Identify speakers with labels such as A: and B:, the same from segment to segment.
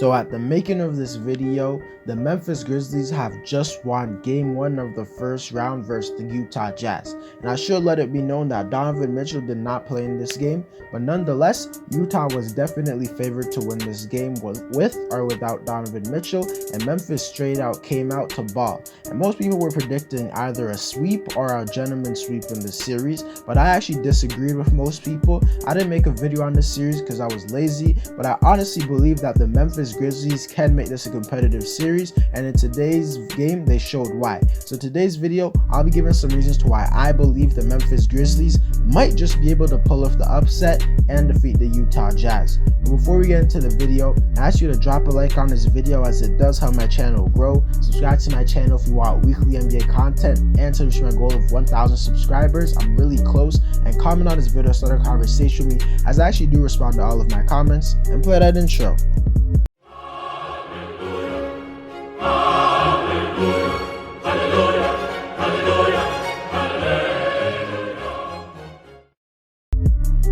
A: So at the making of this video, the Memphis Grizzlies have just won Game 1 of the first round versus the Utah Jazz. And I should let it be known that Donovan Mitchell did not play in this game, but nonetheless, Utah was definitely favored to win this game with or without Donovan Mitchell, and Memphis straight out came out to ball. And most people were predicting either a sweep or a gentleman sweep in the series, but I actually disagreed with most people. I didn't make a video on this series because I was lazy, but I honestly believe that the Memphis Grizzlies can make this a competitive series, and in today's game they showed why. So today's video, I'll be giving some reasons to why I believe the Memphis Grizzlies might just be able to pull off the upset and defeat the Utah Jazz. But before we get into the video, I ask you to drop a like on this video as it does help my channel grow. Subscribe to my channel if you want weekly NBA content, and to reach my goal of 1,000 subscribers. I'm really close, and comment on this video, start a conversation with me as I actually do respond to all of my comments, and play that intro.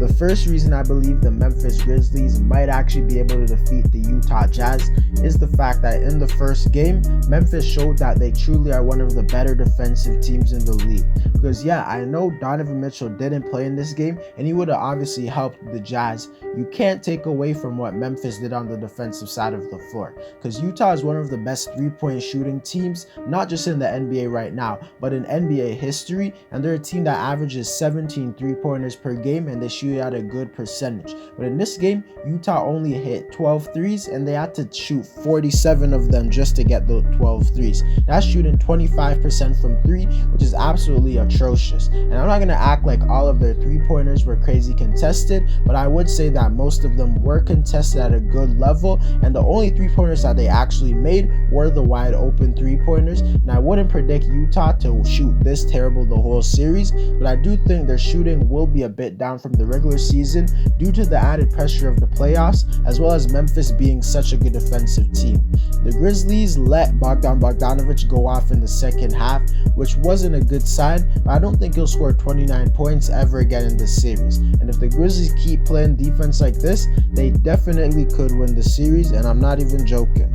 A: The first reason I believe the Memphis Grizzlies might actually be able to defeat the Utah Jazz is the fact that in the first game, Memphis showed that they truly are one of the better defensive teams in the league. Because yeah, I know Donovan Mitchell didn't play in this game, and he would have obviously helped the Jazz. You can't take away from what Memphis did on the defensive side of the floor, because Utah is one of the best three-point shooting teams, not just in the NBA right now, but in NBA history, and they're a team that averages 17 three-pointers per game, and they shoot at a good percentage. But in this game, Utah only hit 12 threes, and they had to shoot 47 of them just to get the 12 threes. That's shooting 25% from three, which is absolutely atrocious. And I'm not going to act like all of their three-pointers were crazy contested, but I would say that most of them were contested at a good level, and the only three-pointers that they actually made were the wide open three-pointers. And I wouldn't predict Utah to shoot this terrible the whole series, but I do think their shooting will be a bit down from the regular season due to the added pressure of the playoffs, as well as Memphis being such a good defensive team. The Grizzlies let Bogdanovic go off in the second half, which wasn't a good sign, but I don't think he'll score 29 points ever again in this series. And if the Grizzlies keep playing defense like this, they definitely could win the series, and I'm not even joking.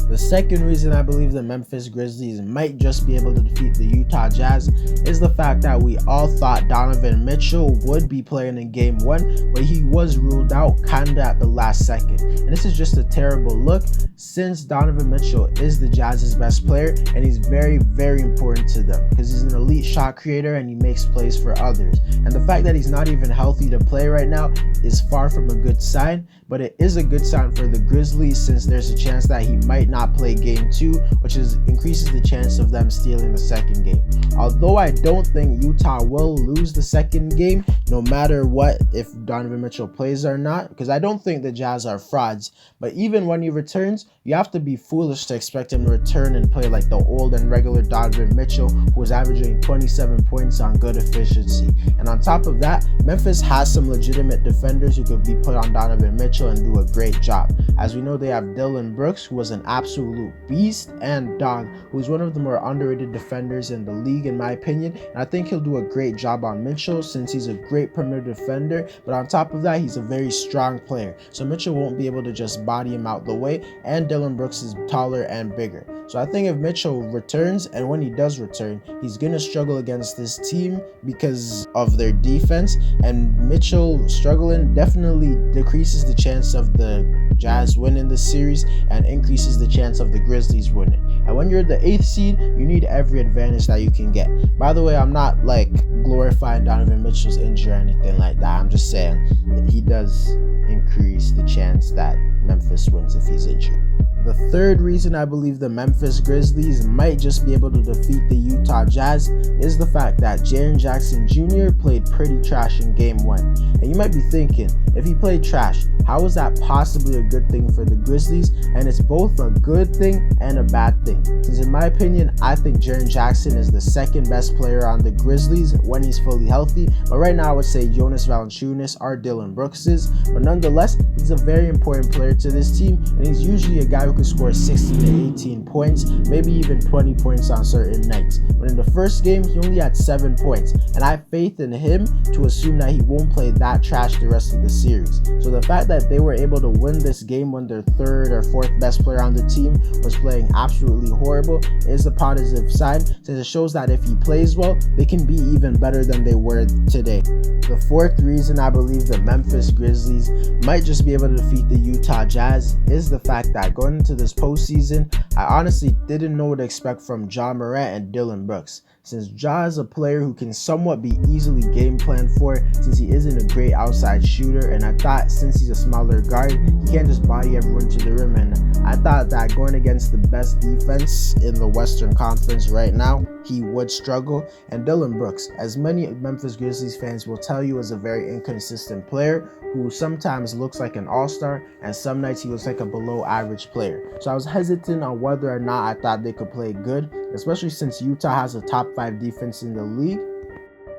A: The second reason I believe the Memphis Grizzlies might just be able to defeat the Utah Jazz is the fact that we all thought Donovan Mitchell would be playing in Game 1, but he was ruled out kinda at the last second. And this is just a terrible look, since Donovan Mitchell is the Jazz's best player, and he's very, very important to them because he's an elite shot creator and he makes plays for others. And the fact that he's not even healthy to play right now is far from a good sign, but it is a good sign for the Grizzlies since there's a chance that he might not play Game 2, which increases the chance of them stealing the second game. Although I don't think Utah will lose the second game, no matter what, if Donovan Mitchell plays or not, because I don't think the Jazz are frauds. But even when he returns, you have to be foolish to expect him to return and play like the old and regular Donovan Mitchell, who was averaging 27 points on good efficiency. And on top of that, Memphis has some legitimate defenders who could be put on Donovan Mitchell and do a great job. As we know, they have Dillon Brooks, who was an absolute beast, and Dog, who's one of the more underrated defenders in the league in my opinion, and I think he'll do a great job on Mitchell since he's a great perimeter defender, but on top of that, he's a very strong player, so Mitchell won't be able to just body him out the way, and Dillon Brooks is taller and bigger. So I think if Mitchell returns, and when he does return, he's going to struggle against this team because of their defense, and Mitchell struggling definitely decreases the chance of the Jazz winning the series and increases the chance of the Grizzlies winning. And when you're the 8th seed, you need every advantage that you can get. By the way, I'm not like glorifying Donovan Mitchell's injury or anything like that. I'm just saying that he does increase the chance that Memphis wins if he's injured. The third reason I believe the Memphis Grizzlies might just be able to defeat the Utah Jazz is the fact that Jaren Jackson Jr. played pretty trash in Game 1. And you might be thinking, if he played trash, how is that possibly a good thing for the Grizzlies? And it's both a good thing and a bad thing. Because in my opinion, I think Jaren Jackson is the second best player on the Grizzlies when he's fully healthy. But right now I would say Jonas Valanciunas or Dillon Brooks is. But nonetheless, he's a very important player to this team, and he's usually a guy who could score 16 to 18 points, maybe even 20 points on certain nights. But in the first game, he only had 7 points, and I have faith in him to assume that he won't play that trash the rest of the series. So the fact that that they were able to win this game when their third or fourth best player on the team was playing absolutely horrible is a positive sign, since it shows that if he plays well, they can be even better than they were today. The fourth reason I believe the Memphis Grizzlies might just be able to defeat the Utah Jazz is the fact that going into this postseason, I honestly didn't know what to expect from Ja Morant and Dillon Brooks, since Ja is a player who can somewhat be easily game planned for since he isn't a great outside shooter, and I thought since he's a smaller guard, he can't just body everyone to the rim, and I thought that going against the best defense in the Western Conference right now, he would struggle. And Dillon Brooks, as many Memphis Grizzlies fans will tell you, is a very inconsistent player who sometimes looks like an all-star and some nights he looks like a below average player. So I was hesitant on whether or not I thought they could play good, especially since Utah has a top 5 defense in the league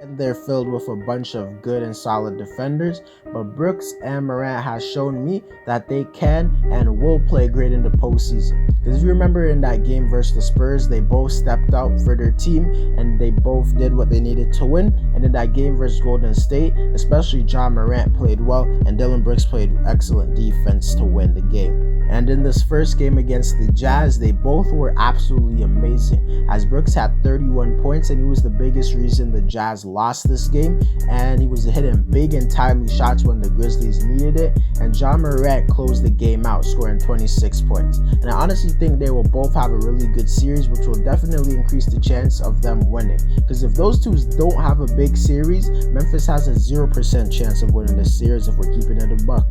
A: and they're filled with a bunch of good and solid defenders. But Brooks and Morant has shown me that they can and will play great in the postseason. Because if you remember in that game versus the Spurs, they both stepped out for their team and they both did what they needed to win. And in that game versus Golden State, especially Ja Morant played well and Dillon Brooks played excellent defense to win the game. And in this first game against the Jazz, they both were absolutely amazing, as Brooks had 31 points and he was the biggest reason the Jazz lost this game, and he was hitting big and timely shots when the Grizzlies needed it, and Ja Morant closed the game out, scoring 26 points. And I honestly think they will both have a really good series, which will definitely increase the chance of them winning, because if those two don't have a big series, Memphis has a 0% chance of winning this series if we're keeping it a buck.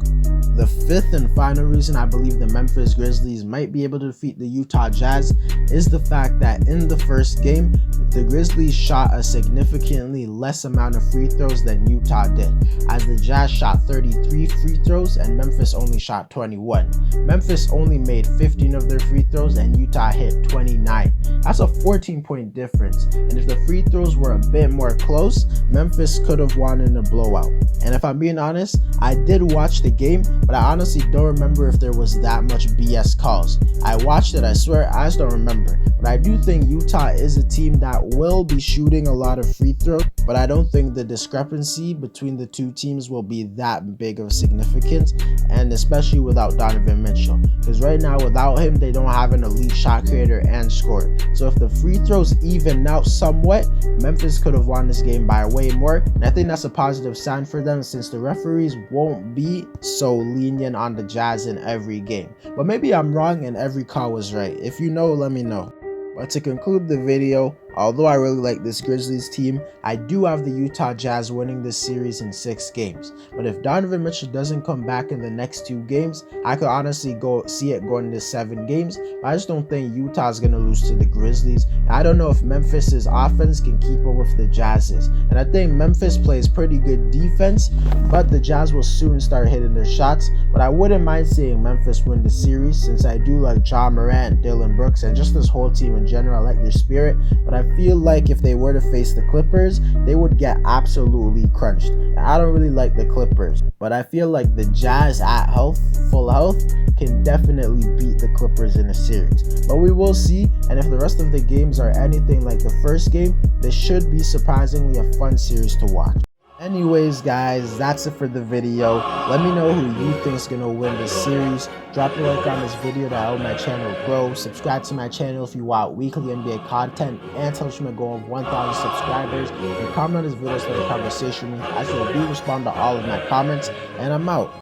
A: The fifth and final reason I believe the Memphis Grizzlies might be able to defeat the Utah Jazz is the fact that in the first game, the Grizzlies shot a significantly less amount of free throws than Utah did, as the Jazz shot 33 free throws and Memphis only shot 21. Memphis only made 15 of their free throws and Utah hit 29. That's a 14-point difference, and if the free throws were a bit more close, Memphis could have won in a blowout. And if I'm being honest, I did watch the game, but I honestly don't remember if there was that much BS calls. I watched it, I swear, I just don't remember. But I do think Utah is a team that will be shooting a lot of free throws, but I don't think the discrepancy between the two teams will be that big of significance, and especially without Donovan Mitchell, because right now without him they don't have an elite shot creator and scorer. So if the free throws even out somewhat, Memphis could have won this game by way more, and I think that's a positive sign for them, since the referees won't be so lenient on the Jazz in every game. But maybe I'm wrong and every call was right. If you know, let me know. But to conclude the video, although I really like this Grizzlies team, I do have the Utah Jazz winning this series in 6 games. But if Donovan Mitchell doesn't come back in the next 2 games, I could honestly see it going to 7 games. But I just don't think Utah's going to lose to the Grizzlies. And I don't know if Memphis's offense can keep up with the Jazz's. And I think Memphis plays pretty good defense, but the Jazz will soon start hitting their shots. But I wouldn't mind seeing Memphis win the series, since I do like Ja Morant, Dillon Brooks, and just this whole team in general. I like their spirit, but I feel like if they were to face the Clippers, they would get absolutely crunched. And I don't really like the Clippers, but I feel like the Jazz at full health, can definitely beat the Clippers in a series. But we will see, and if the rest of the games are anything like the first game, this should be surprisingly a fun series to watch. Anyways guys, that's it for the video. Let me know who you think is going to win this series. Drop a like on this video to help my channel grow. Subscribe to my channel if you want weekly NBA content, and tell me my goal of 1,000 subscribers. And comment on this video so the conversation with me, as I do respond to all of my comments. And I'm out.